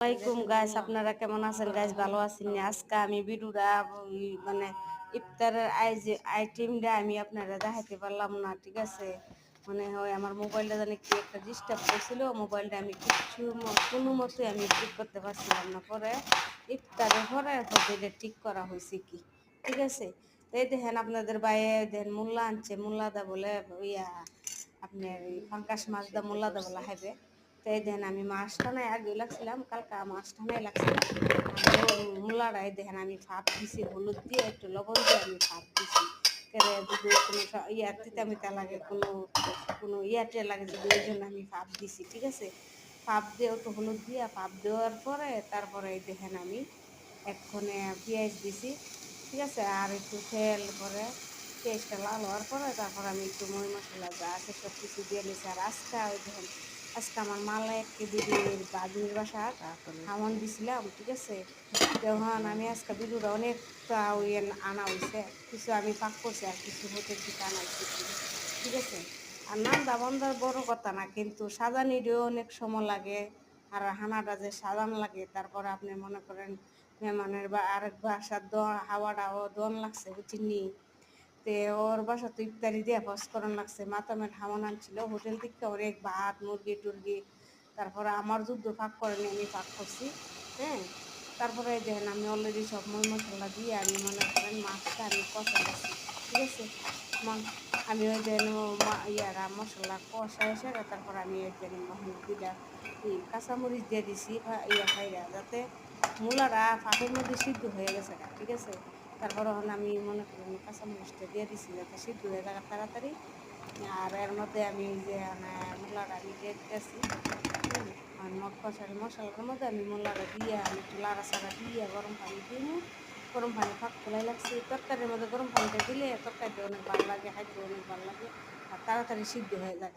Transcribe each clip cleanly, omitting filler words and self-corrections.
আসসালামাইকুম গাইস, আপনারা কেমন আছেন গাইস? ভালো আছেন নি? আজকে আমি ভিডিওটা মানে ইফতারের আইটেমটা আমি আপনারা দেখাতে পারলাম না, ঠিক আছে? মানে হয় আমার মোবাইলটা জানি কি একটা ডিস্টার্ব করছিল, মোবাইলটা আমি কোনো মতে আমি ঠিক করতে পারছিলাম না। পরে ইফতারের পরে এটা ঠিক করা হয়েছে কি, ঠিক আছে? তো এই দেখেন আপনাদের বাইরে দেখেন মোল্লা আনছে, মোল্লাদা বলে ইয়া আপনার পাঙ্কাশ মাছ দা মোল্লাদা বলা হবে। তো এই দেখেন আমি মাছটা নাই আগে লাগছিলাম, কালকা মাছটা নাই লাগছিলাম। আর মূলাটাই দেখেন আমি ভাপ দিছি, হলুদ দিয়ে একটু লবণ দিয়ে আমি ভাপ দিছি। কেরে যদি কোনো ইয়া তিতা মিতা লাগে, কোনো কোনো ইয়াতে লাগে যদি, ওই জন্য আমি ভাপ দিছি, ঠিক আছে? ভাপ দিয়ে একটু হলুদ দিয়ে ভাপ দেওয়ার পরে তারপরে এই দেখেন আমি এক্ষণে পেঁয়াজ দিছি, ঠিক আছে? আর একটু তেল পরে পেঁয়াজটা লাল হওয়ার পরে তারপর আমি একটু মই মশলা যা আছে সব কিছু দিয়ে নিয়েছি। আর আজকে ওই দেখেন আজকে আমার মালাইকে দিদির বাবির বাসা খাওয়ান দিছিলাম, ঠিক আছে? তখন আমি আজকে ভিডিওটা অনেকটা ওই আনা হয়েছে, কিছু আমি পাক করছি আর কিছু হোটেল থেকে আনা হয়েছে, ঠিক আছে? আর নান্দা বান্দার বড় কথা না, কিন্তু সাজানিরও অনেক সময় লাগে। আর হানাটা যে সাজান লাগে, তারপরে আপনি মনে করেন মেহমানের বা আরেক বাসার হাওয়াটাও দন লাগছে, বুঝিনি? তে ওর বাসা তো ইফতারি দিয়ে ফস করান লাগছে, মাতামের হাওয়ান আনছিল হোটেল থেকে অনেক ভাত মুরগি টুরগি। তারপরে আমার যুদ্ধ ফাঁক করেনি, আমি ফাঁক করছি, হ্যাঁ। তারপরে দেখেন আমি অলরেডি সব মই মশলা দিয়ে আমি মনে করেন মাছটা আমি কষাইছি, ঠিক আছে? আমি ওই দেন ইয়ারা মশলা কষা এসে তারপর আমি ওই দেন দুইটা কাঁচামরিচ দিয়ে দিছি ইয়া ভাইরা, যাতে মূলারা ফাঁকের মধ্যে সিদ্ধ হয়ে গেছে, ঠিক আছে? তারপর আমি মনে করেন কাঁচামরিচটা দিয়ে দিছি যাতে সিদ্ধ হয়ে যায় তাড়াতাড়ি। আর এর মধ্যে আমি যে মূলাটা আমি দিয়ে দিতেছি, আর মশলার মধ্যে আমি মূলাটা দিয়ে আমি একটু লাড়াচাড়া দিয়ে গরম পানি দিই। গরম পানি ফাঁক তোলাই লাগছে, তরকারির মধ্যে গরম পানিটা দিলে তরকারিটা অনেক ভালো লাগে, খাইতে অনেক ভালো লাগে আর তাড়াতাড়ি সিদ্ধ হয়ে যায়,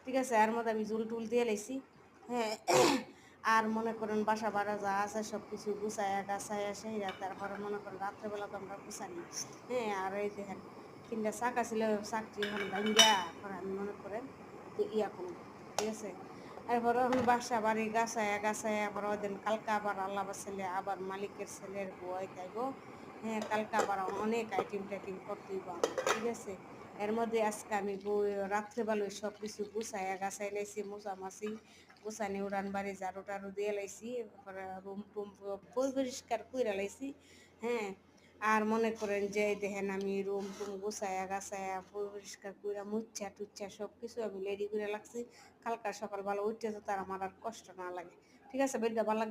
ঠিক আছে? এর মধ্যে আমি জুল টুল দিয়ে লাইছি, হ্যাঁ। আর মনে করেন বাসা বাড়া যা আছে সব কিছু গুছাইয়া গাছাইয়া সেইরা তারপরে মনে করেন রাত্রেবেলা তো আমরা গুছানি, হ্যাঁ। আর এই দেখেন তিনটা চাকা ছিল, চাকরি এখন ভাঙ্গিয়া এখন আমি মনে করেন তো ইয়া করবো, ঠিক আছে? এরপরে আমি বাসা বাড়ি গাছাইয়া পরে ওই দিন কালকা আবার আল্লাহ ছেলে আবার মালিকের ছেলের বই তাইব, হ্যাঁ। কালকা আবার অনেক আইটেম টাইটেম করতে হইব আমার, ঠিক আছে? এর মধ্যে আজকে আমি রাত্রেবেলায় সব কিছু গুছাইয়া গাছাই লাইছি, মোছামাছি গুছানি উড়ান বাড়ি ঝাড়ু টাড়ু দিয়ে লাইছি, তারপরে রুম টুম পরিষ্কার কইরা লাইছি, হ্যাঁ। আর মনে করেন যে দেখেন আমি রুম টুম গুছাইয়া গাছাইয়া পরিষ্কার কইরা মুচ্ছা টুচ্ছা সব কিছু আমি রেডি করে লাগছি, কালকা সকালবেলা উঠতে তো তার আমার আর কষ্ট না লাগে, ঠিক আছে? বেডটা ভালো লাগে।